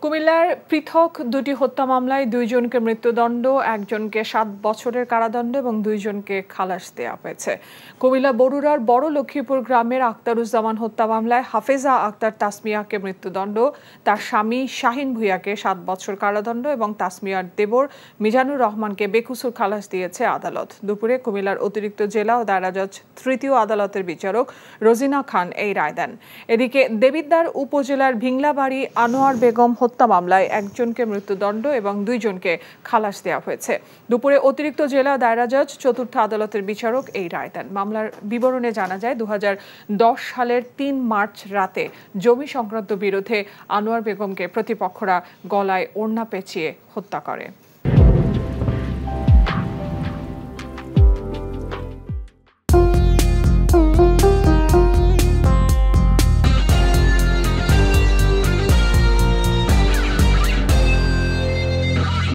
কুমিল্লার পৃথক দুটি হত্যা মামলায় 2 জনকে মৃত্যুদণ্ড, 1 জনকে 7 বছরের কারাদণ্ড এবং 2 জনকে খালাস দেওয়া হয়েছে। কুমিল্লা বরুড়ার বড় লক্ষ্মীপুর গ্রামের আক্তারুজ্জামান হত্যা মামলায় হাফেজা আক্তার তাসমিয়াকে মৃত্যুদণ্ড, তার স্বামী শাহিন ভূঁইয়াকে 7 বছর কারাদণ্ড এবং তাসমিয়ার দেবর মিজানুর রহমানকে বেকসুর খালাস দিয়েছে আদালত। দুপুরে কুমিল্লার অতিরিক্ত জেলা ও দায়রা জজ তৃতীয় আদালতের বিচারক রোজিনা খান এই রায় দেন। এদিকে দেবিদ্বার উপজেলার ভিংলাবাড়ি আনোয়ার বেগম হত্যা মামলায় 1 জনকে মৃত্যুদণ্ড এবং 2 জনকে খালাস দেওয়া হয়েছে। দুপুরে অতিরিক্ত জেলা দায়রা জজ চতুর্থ আদালতের বিচারক এই রায় দেন। মামলার বিবরণে জানা যায় 2010 সালের 3 মার্চ রাতে জমি সংক্রান্ত বিরোধে আনোয়ার বেগমকে প্রতিপক্ষরা গলায় ওড়না পেঁচিয়ে হত্যা করে।